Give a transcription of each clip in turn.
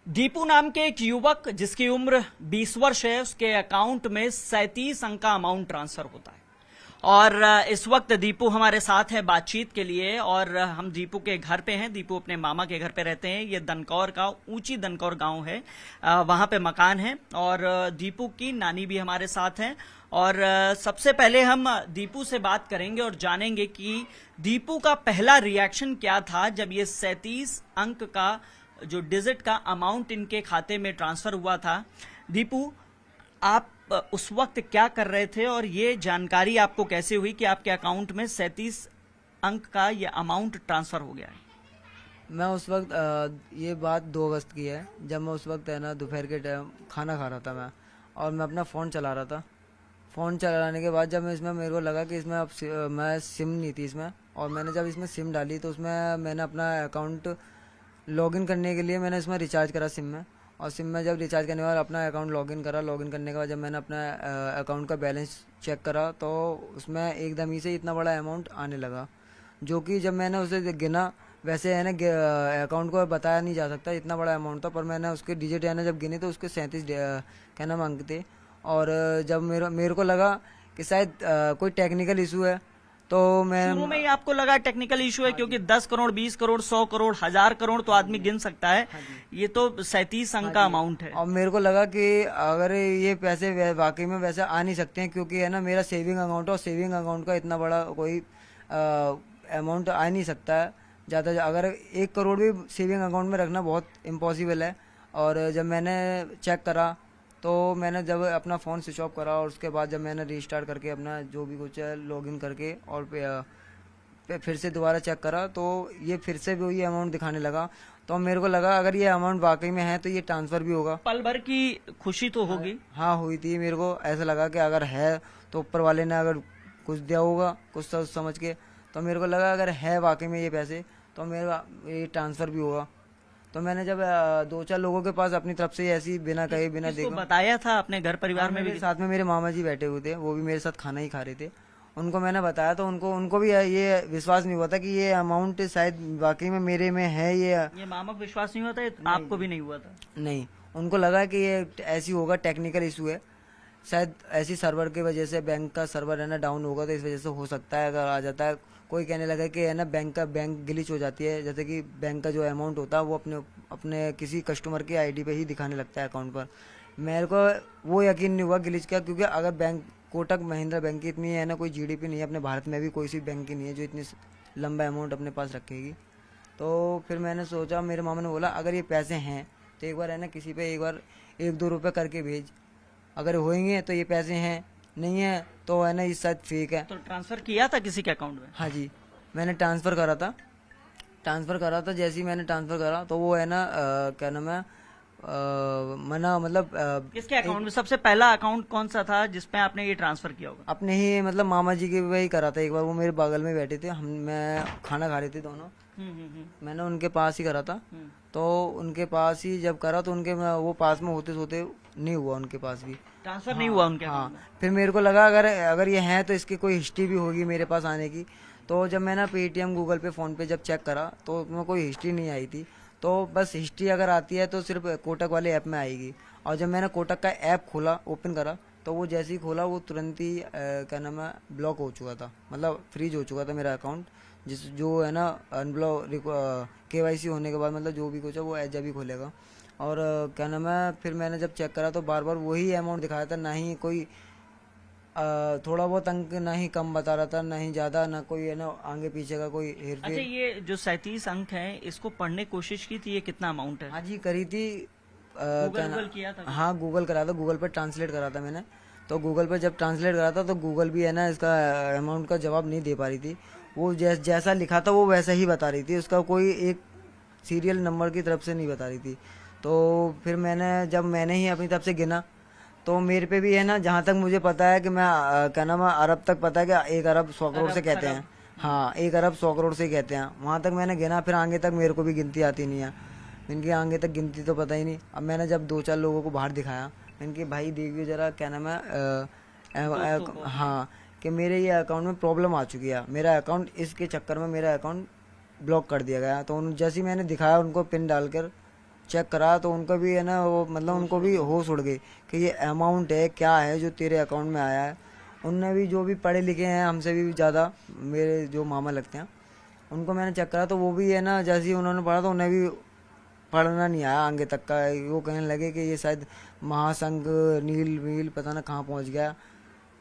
दीपू नाम के एक युवक जिसकी उम्र 20 वर्ष है, उसके अकाउंट में 37 अंक का अमाउंट ट्रांसफर होता है। और इस वक्त दीपू हमारे साथ है बातचीत के लिए, और हम दीपू के घर पे हैं। दीपू अपने मामा के घर पे रहते हैं। ये दनकौर का ऊंची दनकौर गांव है, वहां पे मकान है, और दीपू की नानी भी हमारे साथ हैं। और सबसे पहले हम दीपू से बात करेंगे और जानेंगे कि दीपू का पहला रिएक्शन क्या था जब ये 37 अंक का जो डिजिट का अमाउंट इनके खाते में ट्रांसफर हुआ था। दीपू, आप उस वक्त क्या कर रहे थे और ये जानकारी आपको कैसे हुई कि आपके अकाउंट में 37 अंक का ये अमाउंट ट्रांसफर हो गया है? मैं उस वक्त ये बात 2 अगस्त की है, जब मैं उस वक्त है ना दोपहर के टाइम खाना खा रहा था मैं, और मैं अपना फ़ोन चला रहा था। फ़ोन चलाने के बाद जब मैं इसमें मेरे को लगा कि इसमें अब मैं सिम नहीं थी इसमें, और मैंने जब इसमें सिम डाली तो उसमें मैंने अपना अकाउंट लॉगिन करने के लिए मैंने इसमें रिचार्ज करा सिम में, और सिम में जब रिचार्ज करने के बाद अपना अकाउंट लॉगिन करा। लॉगिन करने के बाद जब मैंने अपना अकाउंट का बैलेंस चेक करा तो उसमें एकदम ही से इतना बड़ा अमाउंट आने लगा, जो कि जब मैंने उसे गिना, वैसे है ना अकाउंट को बताया नहीं जा सकता इतना बड़ा अमाउंट था, पर मैंने उसके डिजिट है ना जब गिने तो उसके 37 क्या नाम अंक थे। और जब मेरे को लगा कि शायद कोई टेक्निकल इशू है, तो मैं शुरू में ही आपको लगा टेक्निकल इशू है, क्योंकि 10 करोड़, 20 करोड़, 100 करोड़, 1000 करोड़ तो आदमी गिन सकता है। ये तो 37 अंक का अमाउंट है। और मेरे को लगा कि अगर ये पैसे वाकई में वैसे आ नहीं सकते हैं, क्योंकि है ना मेरा सेविंग अकाउंट है, और सेविंग अकाउंट का इतना बड़ा कोई अमाउंट आ नहीं सकता है ज़्यादा। अगर 1 करोड़ भी सेविंग अकाउंट में रखना बहुत इम्पॉसिबल है। और जब मैंने चेक करा तो मैंने जब अपना फ़ोन स्विच ऑफ करा, और उसके बाद जब मैंने रीस्टार्ट करके अपना जो भी कुछ है लॉगिन करके और फिर से दोबारा चेक करा, तो ये फिर से भी वही अमाउंट दिखाने लगा। तो मेरे को लगा अगर ये अमाउंट वाकई में है तो ये ट्रांसफ़र भी होगा। पल भर की खुशी तो होगी। हाँ, हुई थी। मेरे को ऐसा लगा कि अगर है तो ऊपर वाले ने अगर कुछ दिया होगा कुछ सोच समझ के, तो मेरे को लगा अगर है वाकई में ये पैसे तो मेरा ये ट्रांसफ़र भी होगा। तो मैंने जब 2-4 लोगों के पास अपनी तरफ से ऐसी बिना कहे बिना देखे बताया था अपने घर परिवार में भी? साथ में मेरे मामा जी बैठे हुए थे, वो भी मेरे साथ खाना ही खा रहे थे। उनको मैंने बताया तो उनको भी ये विश्वास नहीं हुआ था कि ये अमाउंट शायद वाकई में मेरे में है। ये मामा को विश्वास नहीं हुआ था? आपको भी नहीं हुआ था? नहीं, उनको लगा कि ये ऐसी होगा, टेक्निकल इशू है शायद, ऐसी सर्वर की वजह से, बैंक का सर्वर है ना डाउन होगा तो इस वजह से हो सकता है अगर आ जाता है। कोई कहने लगा कि है ना बैंक ग्लिच हो जाती है, जैसे कि बैंक का जो अमाउंट होता है वो अपने किसी कस्टमर की आईडी पे ही दिखाने लगता है अकाउंट पर। मेरे को वो यकीन नहीं हुआ ग्लिच का, क्योंकि अगर बैंक कोटक महिंद्रा बैंक की इतनी है ना कोई जीडीपी नहीं है, अपने भारत में भी कोई सी बैंक की नहीं है जो इतनी लंबा अमाउंट अपने पास रखेगी। तो फिर मैंने सोचा, मेरे मामा ने बोला अगर ये पैसे हैं तो एक बार है ना किसी पे एक बार 1-2 रुपये करके भेज, अगर होंगे तो ये पैसे हैं, नहीं है तो है ना इस शायद फेक है। तो ट्रांसफर किया था किसी के अकाउंट में? हाँ जी, मैंने ट्रांसफ़र करा था। जैसे ही मैंने ट्रांसफ़र करा तो वो है ना क्या नाम है मना, मतलब किसके अकाउंट में? सबसे पहला अकाउंट कौन सा था जिसपे आपने ये ट्रांसफर किया होगा? अपने ही मतलब मामा जी के वही करा था एक बार। वो मेरे बगल में बैठे थे, मैं खाना खा रहे थे दोनों। मैंने उनके पास ही करा था। तो उनके पास ही जब करा तो उनके वो पास में होते सोते नहीं हुआ, उनके पास भी ट्रांसफर नहीं हुआ उनके। हाँ, फिर मेरे को लगा अगर ये है तो इसकी कोई हिस्ट्री भी होगी मेरे पास आने की। तो जब मैंने पेटीएम, गूगल पे, फ़ोन पे जब चेक करा तो उसमें कोई हिस्ट्री नहीं आई थी। तो बस हिस्ट्री अगर आती है तो सिर्फ कोटक वाले ऐप में आएगी। और जब मैंने कोटक का ऐप खोला, ओपन करा, तो वो जैसे ही खोला वो तुरंत ही क्या नाम है ब्लॉक हो चुका था, मतलब फ्रीज हो चुका था मेरा अकाउंट। जो है ना अनब्लॉक केवाईसी होने के बाद मतलब जो भी कुछ है वो जब ही खोलेगा। और क्या नाम है फिर मैंने जब चेक करा तो बार बार वही अमाउंट दिखाया था, ना ही कोई थोड़ा बहुत अंक ना ही कम बता रहा था, ना ही ज़्यादा, ना कोई है ना आगे पीछे का कोई हेरफेर। अच्छा, ये जो 37 अंक है इसको पढ़ने की कोशिश की थी, ये कितना अमाउंट है? हाँ जी, करी थी। गूगल किया था? हाँ, गूगल करा था, गूगल पर ट्रांसलेट करा था मैंने। तो गूगल पर जब ट्रांसलेट करा था तो गूगल भी है ना इसका अमाउंट का जवाब नहीं दे पा रही थी। वो जैसा लिखा था वो वैसा ही बता रही थी, उसका कोई एक सीरियल नंबर की तरफ से नहीं बता रही थी। तो फिर मैंने ही अपनी तरफ से गिना तो मेरे पे भी है ना, जहाँ तक मुझे पता है कि मैं क्या नाम है अरब तक पता है कि 1 अरब 100 करोड़ से कहते हैं। हाँ, 1 अरब 100 करोड़ से कहते हैं, वहाँ तक मैंने गिना। फिर आगे तक मेरे को भी गिनती आती नहीं है, इनकी आगे तक गिनती तो पता ही नहीं। अब मैंने जब 2-4 लोगों को बाहर दिखाया, इनके भाई देखिए जरा क्या नाम है हाँ, कि मेरे ये अकाउंट में प्रॉब्लम आ चुकी है, मेरा अकाउंट इसके चक्कर में मेरा अकाउंट ब्लॉक कर दिया गया। तो जैसे ही मैंने दिखाया उनको पिन डालकर, चेक करा तो उनको भी है ना वो मतलब उनको भी होश उड़ गई कि ये अमाउंट है क्या है जो तेरे अकाउंट में आया है। उनने भी जो भी पढ़े लिखे हैं हमसे भी ज़्यादा, मेरे जो मामा लगते हैं, उनको मैंने चेक करा तो वो भी है ना जैसे ही उन्होंने पढ़ा तो उन्हें भी पढ़ना नहीं आया आगे तक का। वो कहने लगे कि ये शायद महासंघ नील वील पता ना कहाँ पहुँच गया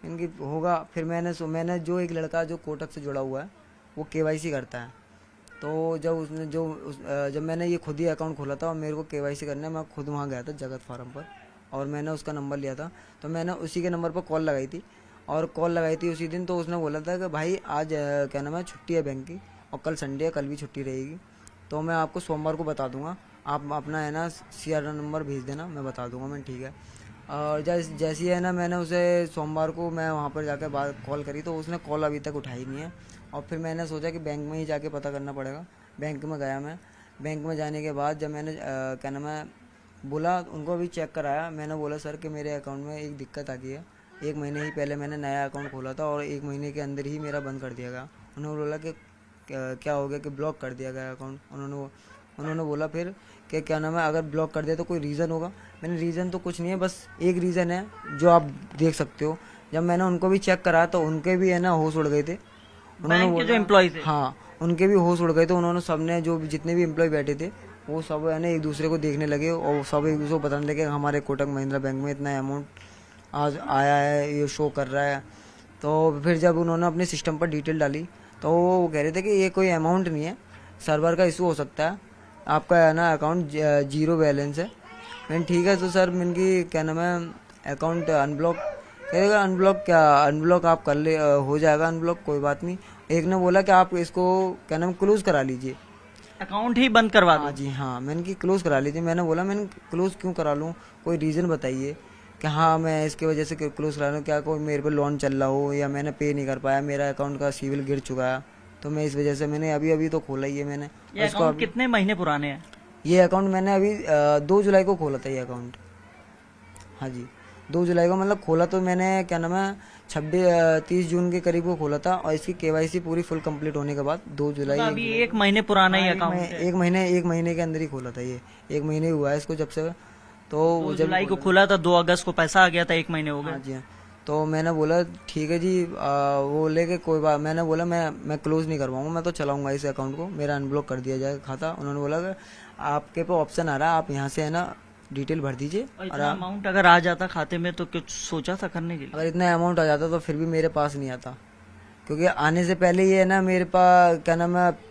इनकी होगा। फिर मैंने जो एक लड़का जो कोटक से जुड़ा हुआ है वो केवाईसी करता है, तो जब मैंने ये खुद ही अकाउंट खोला था और मेरे को केवाईसी करने मैं खुद वहाँ गया था जगत फार्म पर, और मैंने उसका नंबर लिया था। तो मैंने उसी के नंबर पर कॉल लगाई थी उसी दिन। तो उसने बोला था कि भाई आज क्या नाम है छुट्टी है बैंक की और कल संडे है, कल भी छुट्टी रहेगी, तो मैं आपको सोमवार को बता दूंगा, आप अपना है ना CR नंबर भेज देना, मैं बता दूंगा। मैं ठीक है। और जैसी है ना मैंने उसे सोमवार को मैं वहाँ पर जाकर बात कॉल करी तो उसने कॉल अभी तक उठाई नहीं है। और फिर मैंने सोचा कि बैंक में ही जाके पता करना पड़ेगा। बैंक में गया मैं। बैंक में जाने के बाद जब मैंने क्या नाम है बोला, उनको भी चेक कराया, मैंने बोला सर कि मेरे अकाउंट में एक दिक्कत आ गई है। 1 महीने ही पहले मैंने नया अकाउंट खोला था और 1 महीने के अंदर ही मेरा बंद कर दिया गया। उन्होंने बोला कि क्या हो गया कि ब्लॉक कर दिया गया अकाउंट। उन्होंने बोला फिर कि क्या नाम है अगर ब्लॉक कर दिया तो कोई रीज़न होगा। मैंने रीज़न तो कुछ नहीं है, बस एक रीज़न है जो आप देख सकते हो। जब मैंने उनको भी चेक करा तो उनके भी है ना होश उड़ गए थे। बैंक के जो एम्प्लॉय थे, हाँ उनके भी होश उड़ गए थे। उन्होंने सबने जो जितने भी एम्प्लॉय बैठे थे वो सब है ना एक दूसरे को देखने लगे और सब एक दूसरे को बताने लगे हमारे कोटक महिंद्रा बैंक में इतना अमाउंट आज आया है, ये शो कर रहा है। तो फिर जब उन्होंने अपने सिस्टम पर डिटेल डाली तो वो कह रहे थे कि ये कोई अमाउंट नहीं है, सर्वर का इशू हो सकता है, आपका है ना अकाउंट 0 बैलेंस है। मैंने ठीक है तो सर इनकी क्या नाम है अकाउंट अनब्लॉक करेगा। अनब्लॉक आप कर ले, हो जाएगा अनब्लॉक, कोई बात नहीं। एक ने बोला कि आप इसको क्या नाम क्लोज करा लीजिए, अकाउंट ही बंद करवा दो। हाँ जी हाँ, मैंने कि क्लोज करा लीजिए। मैंने बोला मैंने क्लोज क्यों करा लूँ, कोई रीज़न बताइए कि हाँ मैं इसकी वजह से क्लोज करा लूँ, क्या कोई मेरे पे लोन चल रहा हो या मैंने पे नहीं कर पाया, मेरा अकाउंट का सिविल गिर चुका है, तो मैं इस वजह से मैंने अभी तो खोला ही है मैंने। ये अकाउंट कितने महीने पुराने हैं? ये अकाउंट मैंने अभी 2 जुलाई को खोला था ये अकाउंट। हाँ जी 2 जुलाई को मतलब खोला तो मैंने क्या नाम है 30 जून के करीब को खोला था और इसकी केवाईसी पूरी फुल कंप्लीट होने के बाद 2 जुलाई अभी 1 महीने पुराना ही अकाउंट है। 1 महीने के अंदर ही खोला था ये। 1 महीने हुआ है इसको जब से। तो 2 जुलाई को खुला था, 2 अगस्त को पैसा आ गया था, 1 महीने हो गए। हाँ जी हाँ। तो मैंने बोला ठीक है जी, वो लेके कोई बात, मैंने बोला मैं क्लोज नहीं करवाऊंगा, मैं तो चलाऊंगा इस अकाउंट को, मेरा अनब्लॉक कर दिया जाएगा खाता। उन्होंने बोला कि आपके पे ऑप्शन आ रहा है, आप यहाँ से है ना डिटेल भर दीजिए। और इतना अमाउंट अगर आ जाता खाते में तो कुछ सोचा था करने के लिए? अगर इतना अमाउंट आ जाता तो फिर भी मेरे पास नहीं आता, क्योंकि आने से पहले ये है ना मेरे पास क्या नाम है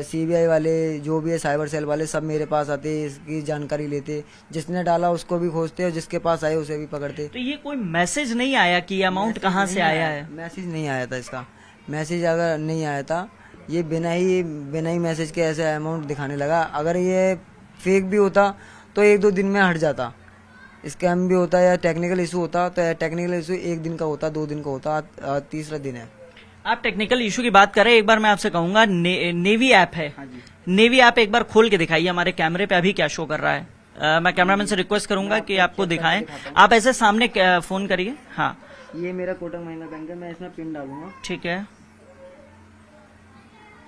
CBI वाले जो भी है साइबर सेल वाले सब मेरे पास आते, इसकी जानकारी लेते, जिसने डाला उसको भी खोजते और जिसके पास आए उसे भी पकड़ते। तो ये कोई मैसेज नहीं आया कि ये अमाउंट कहाँ से आया है? मैसेज नहीं आया था इसका। मैसेज अगर नहीं आया था, ये बिना ही मैसेज के ऐसे अमाउंट दिखाने लगा। अगर ये फेक भी होता तो 1-2 दिन में हट जाता, स्कैम भी होता या टेक्निकल इशू होता तो टेक्निकल इशू 1 दिन का होता, 2 दिन का होता, तीसरा दिन है। आप टेक्निकल इशू की बात करें, एक बार मैं आपसे कहूंगा नेवी ऐप है, नेवी ऐप एक बार खोल के दिखाइए हमारे कैमरे पे अभी क्या शो कर रहा है। मैं कैमरामैन से रिक्वेस्ट करूंगा कि आपको दिखाएं, आप ऐसे सामने फोन करिए। हाँ ये मेरा कोटक महिंद्रा बैंक है, मैं इसमें पिन डालूंगा। ठीक है।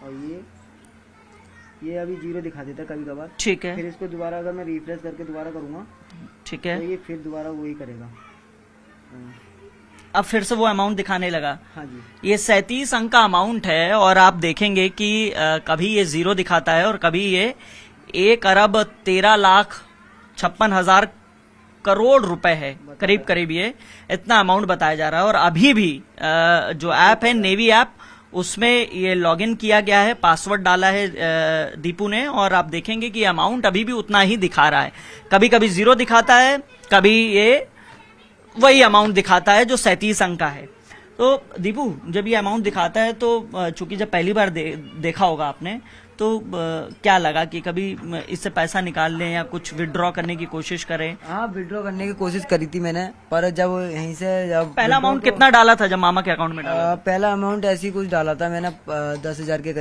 और ये अभी 0 दिखा देता है कभी कभार। ठीक है। फिर इसको दोबारा अगर मैं रिफ्रेश करके दोबारा करूंगा ठीक है, तो ये फिर दोबारा वही करेगा। अब फिर से वो अमाउंट दिखाने लगा। हाँ जी। ये 37 अंक का अमाउंट है और आप देखेंगे कि कभी ये 0 दिखाता है और कभी ये 1,13,56,000 करोड़ रुपए है, करीब ये इतना अमाउंट बताया जा रहा है। और अभी भी जो ऐप है नेवी ऐप, उसमें ये लॉगिन किया गया है, पासवर्ड डाला है दीपू ने, और आप देखेंगे कि अमाउंट अभी भी उतना ही दिखा रहा है। कभी कभी 0 दिखाता है, कभी ये वही अमाउंट दिखाता है जो 37 अंक का है। तो दीपू जब ये अमाउंट दिखाता है तो चूंकि जब पहली बार देखा होगा आपने तो क्या लगा कि कभी इससे पैसा निकाल लें या कुछ विड्रॉ करने की कोशिश करें? हाँ विड्रॉ करने की कोशिश करी थी मैंने, पर जब यहीं से पहला अमाउंट कितना डाला था जब मामा के अकाउंट में डाला? पहला अमाउंट ऐसे ही कुछ डाला था मैंने 10,000 के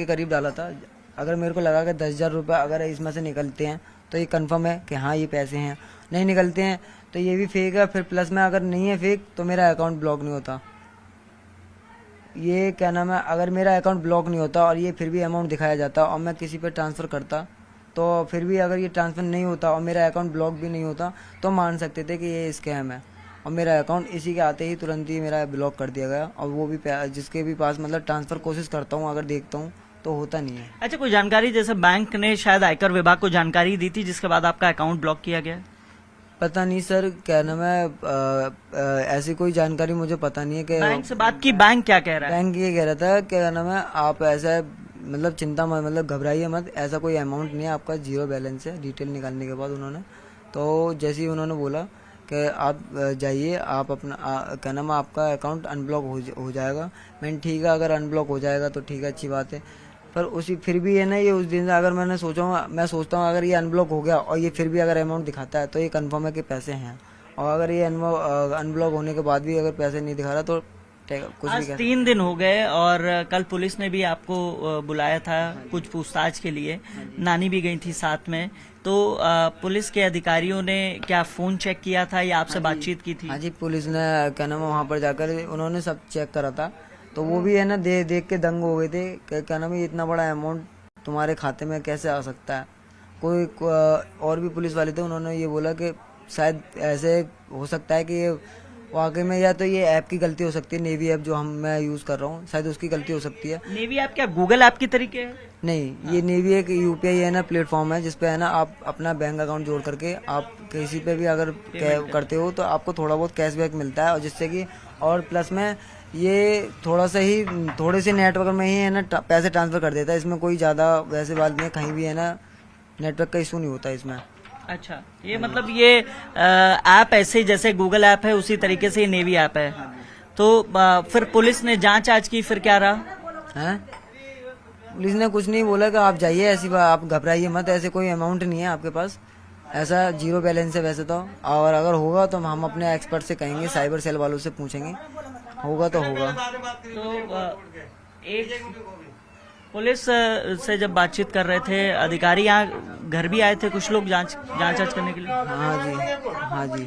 करीब डाला था। अगर मेरे को लगा कि 10,000 रुपये अगर इसमें से निकलते हैं तो ये कंफर्म है कि हाँ ये पैसे हैं, नहीं निकलते हैं तो ये भी फेक है। फिर प्लस में अगर नहीं है फेक तो मेरा अकाउंट ब्लॉक नहीं होता। ये क्या नाम है, अगर मेरा अकाउंट ब्लॉक नहीं होता और ये फिर भी अमाउंट दिखाया जाता और मैं किसी पे ट्रांसफ़र करता तो फिर भी अगर ये ट्रांसफर नहीं होता और मेरा अकाउंट ब्लॉक भी नहीं होता तो मान सकते थे कि ये स्कैम है। और मेरा अकाउंट इसी के आते ही तुरंत ही मेरा ब्लॉक कर दिया गया, और वो भी जिसके भी पास मतलब ट्रांसफर कोशिश करता हूँ अगर देखता हूँ तो होता नहीं है। अच्छा, कोई जानकारी जैसे बैंक ने शायद आयकर विभाग को जानकारी दी थी जिसके बाद आपका अकाउंट ब्लॉक किया गया? पता नहीं सर, क्या नाम है, ऐसी कोई जानकारी मुझे पता नहीं है कि बैंक से बात की, बैंक क्या कह रहा है? बैंक ये कह रहा था क्या नाम है, आप ऐसा मतलब चिंता मत, मतलब घबराइए मत, ऐसा कोई अमाउंट नहीं है, आपका जीरो बैलेंस है। डिटेल निकालने के बाद उन्होंने तो जैसे ही उन्होंने बोला कि आप जाइए, आप अपना क्या नाम है, आपका अकाउंट अनब्लॉक हो जाएगा। मैंने ठीक है, अगर अनब्लॉक हो जाएगा तो ठीक है, अच्छी बात है। पर उसी फिर भी है ना, ये उस दिन से अगर मैं सोचता हूँ अगर ये अनब्लॉक हो गया और ये फिर भी अगर अमाउंट दिखाता है तो ये कंफर्म है कि पैसे हैं। और अगर ये अनब्लॉक होने के बाद भी अगर पैसे नहीं दिखा रहा तो कुछ आज भी 3 दिन हो गए और कल पुलिस ने भी आपको बुलाया था कुछ पूछताछ के लिए, नानी भी गई थी साथ में, तो पुलिस के अधिकारियों ने क्या फोन चेक किया था या आपसे बातचीत की थी? हाँ जी, पुलिस ने क्या नाम है वहाँ पर जाकर उन्होंने सब चेक करा था, तो वो भी है ना देख के दंग हो गए थे। क्या नाम है, इतना बड़ा अमाउंट तुम्हारे खाते में कैसे आ सकता है। कोई और भी पुलिस वाले थे, उन्होंने ये बोला कि शायद ऐसे हो सकता है कि ये वाकई में या तो ये ऐप की गलती हो सकती है, नेवी ऐप जो मैं यूज कर रहा हूँ, शायद उसकी गलती हो सकती है। नेवी ऐप क्या गूगल ऐप की तरीके है? नहीं, ये नेवी एक यूपीआई है ना प्लेटफॉर्म है, जिसपे है ना आप अपना बैंक अकाउंट जोड़ करके आप किसी पे भी अगर करते हो तो आपको थोड़ा बहुत कैशबैक मिलता है, और जिससे कि और प्लस में ये थोड़े से नेटवर्क में ही है ना पैसे ट्रांसफर कर देता है। इसमें कोई ज्यादा वैसे बात नहीं, कहीं भी है ना नेटवर्क का इशू नहीं होता इसमें। अच्छा, ये मतलब ये ऐप ऐसे जैसे गूगल ऐप है उसी तरीके से ये नेवी ऐप है। तो फिर पुलिस ने जांच आज की, फिर क्या रहा? हैं? पुलिस ने कुछ नहीं बोला कि आप जाइए, ऐसी बात, आप घबराइए मत, ऐसे कोई अमाउंट नहीं है आपके पास, ऐसा जीरो बैलेंस है वैसे तो, और अगर होगा तो हम अपने एक्सपर्ट से कहेंगे, साइबर सेल वालों से पूछेंगे, होगा तो होगा। तो एक पुलिस से जब बातचीत कर रहे थे अधिकारी, यहाँ घर भी आए थे कुछ लोग जांच करने के लिए? हाँ जी, हाँ जी।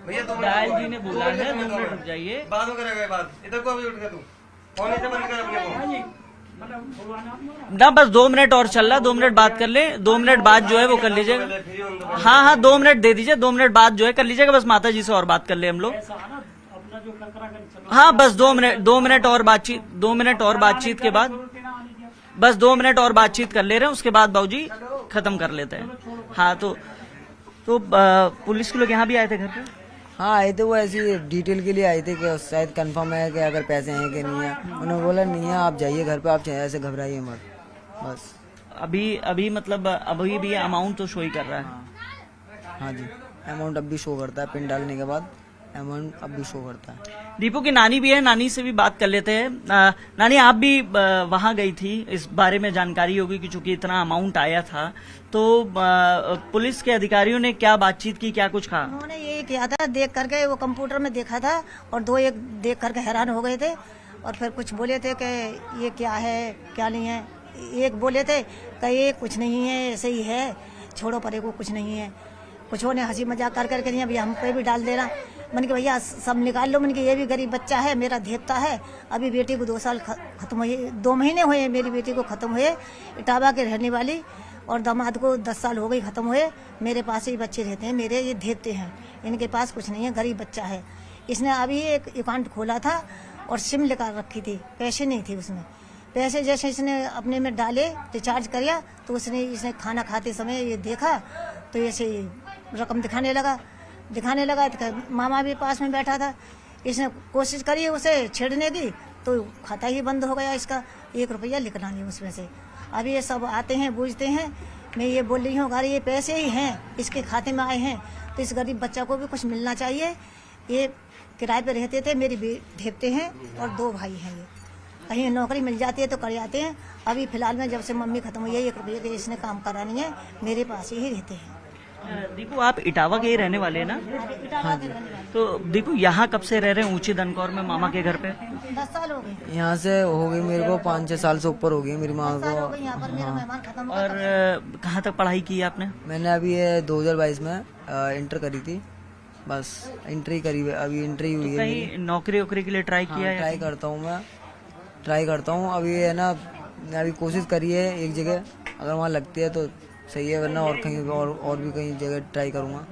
दयाल जी ने बोला है 2 मिनट रुक जाइए, बात हो करेगा बात, इधर को अभी उठ के तू फोन इधर बंद कर अपने को। ना बस 2 मिनट और चल रहा, 2 मिनट बात कर ले, 2 मिनट बाद जो है वो कर लीजिएगा। हाँ, 2 मिनट दे दीजिए, 2 मिनट बाद जो है कर लीजिएगा, बस माता जी से और बात कर ले हम लोग। हाँ, बस 2 मिनट और बातचीत, 2 मिनट और बातचीत के बाद, बस 2 मिनट और बातचीत कर ले रहे हैं, उसके बाद बाबूजी खत्म कर लेते हैं। हाँ, तो पुलिस के लोग यहाँ भी आए थे घर पे? हाँ आए थे, वो ऐसी डिटेल के लिए आए थे कि शायद कंफर्म है कि अगर पैसे हैं कि नहीं है। उन्होंने बोला नहीं है, आप जाइए घर पे, आप ऐसे घबराइए मत, बस। अभी मतलब अभी भी अमाउंट तो शो ही कर रहा है? हाँ जी, अमाउंट अब भी शो करता है, पिन डालने के बाद अमाउंट अब भी शो करता है। दीपू की नानी भी है, नानी से भी बात कर लेते हैं। नानी, आप भी वहां गई थी, इस बारे में जानकारी होगी कि चूंकि इतना अमाउंट आया था, तो पुलिस के अधिकारियों ने क्या बातचीत की, क्या कुछ कहा? उन्होंने यही किया था, देख करके वो कंप्यूटर में देखा था और 2 एक देख करके हैरान हो गए थे, और फिर कुछ बोले थे कि ये क्या है क्या नहीं है। एक बोले थे कि ये कुछ नहीं है, ऐसे ही है, छोड़ो परे को, कुछ नहीं है। कुछ ने हंसी मजाक कर करके नहीं, अभी हम पे भी डाल देना। मन के भैया सब निकाल लो, मन के ये भी गरीब बच्चा है, मेरा देवता है। अभी बेटी को 2 साल खत्म हुए, 2 महीने हुए मेरी बेटी को खत्म हुए, इटावा के रहने वाली, और दामाद को 10 साल हो गई खत्म हुए। मेरे पास ही बच्चे रहते हैं, मेरे ये देवते हैं, इनके पास कुछ नहीं है, गरीब बच्चा है। इसने अभी एक अकाउंट खोला था और सिम लेकर रखी थी, पैसे नहीं थे उसमें। पैसे जैसे इसने अपने में डाले, रिचार्ज किया, तो इसने खाना खाते समय ये देखा तो ऐसे रकम दिखाने लगा तो मामा भी पास में बैठा था। इसने कोशिश करी उसे छेड़ने की, तो खाता ही बंद हो गया इसका, 1 रुपया निकला नहीं उसमें से। अभी ये सब आते हैं, बूझते हैं। मैं ये बोल रही हूँ, अगर ये पैसे ही हैं, इसके खाते में आए हैं, तो इस गरीब बच्चा को भी कुछ मिलना चाहिए। ये किराए पे रहते थे, मेरी धेपते हैं और 2 भाई हैं। ये कहीं नौकरी मिल जाती है तो कर जाते हैं। अभी फिलहाल में जब से मम्मी खत्म हुई है, 1 रुपये के इसने काम करा नहीं है, मेरे पास ही रहते हैं। दीपू, आप इटावा के ही रहने वाले हैं ना? हाँ जी। तो दीपू, यहाँ कब से रह रहे हैं ऊंची दनकौर में मामा के घर पे? 10 साल हो गए। यहाँ से हो गई मेरे को 5-6 साल से ऊपर हो गई मेरी माँ को। यहाँ पर मेरा मेहमान खत्म हो और कहाँ तक पढ़ाई की आपने? मैंने अभी ये 2022 में इंटर करी थी, बस इंटर ही करी, अभी इंटर ही हुई है। कहीं नौकरी वोकरी के लिए ट्राई किया है? ट्राई करता हूँ अभी है ना, मैं अभी कोशिश करी है एक जगह, अगर वहाँ लगती है तो सही है, वरना और कहीं और भी कहीं जगह ट्राई करूँगा।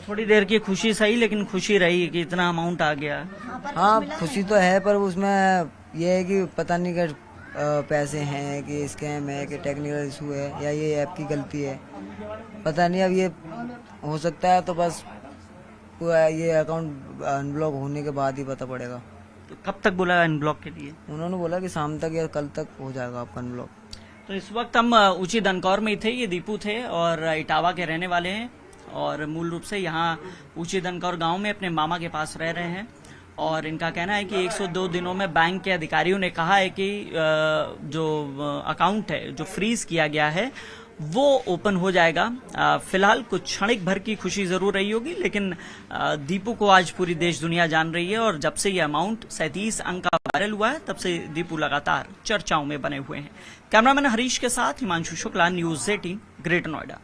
थोड़ी देर की खुशी सही, लेकिन खुशी रही कि इतना अमाउंट आ गया। हाँ खुशी तो है, पर उसमें यह है कि पता नहीं कि पैसे हैं कि स्कैम है कि टेक्निकल इशू है या ये ऐप की गलती है, पता नहीं। अब ये हो सकता है तो बस पूरा ये अकाउंट अनब्लॉक होने के बाद ही पता पड़ेगा। तो कब तक बोला अनब्लॉक के लिए? उन्होंने बोला कि शाम तक या कल तक हो जाएगा आपका अनब्लॉक। तो इस वक्त हम ऊंची दनकौर में ही थे। ये दीपू थे और इटावा के रहने वाले हैं और मूल रूप से यहाँ ऊंची दनकौर गांव में अपने मामा के पास रह रहे हैं। और इनका कहना है कि 102 दिनों में बैंक के अधिकारियों ने कहा है कि जो अकाउंट है जो फ्रीज किया गया है वो ओपन हो जाएगा। फिलहाल कुछ क्षणिक भर की खुशी जरूर रही होगी, लेकिन दीपू को आज पूरी देश दुनिया जान रही है। और जब से ये अमाउंट 37 अंक का वायरल हुआ है तब से दीपू लगातार चर्चाओं में बने हुए हैं। कैमरामैन हरीश के साथ हिमांशु शुक्ला, न्यूज़ 18, ग्रेटर नोएडा।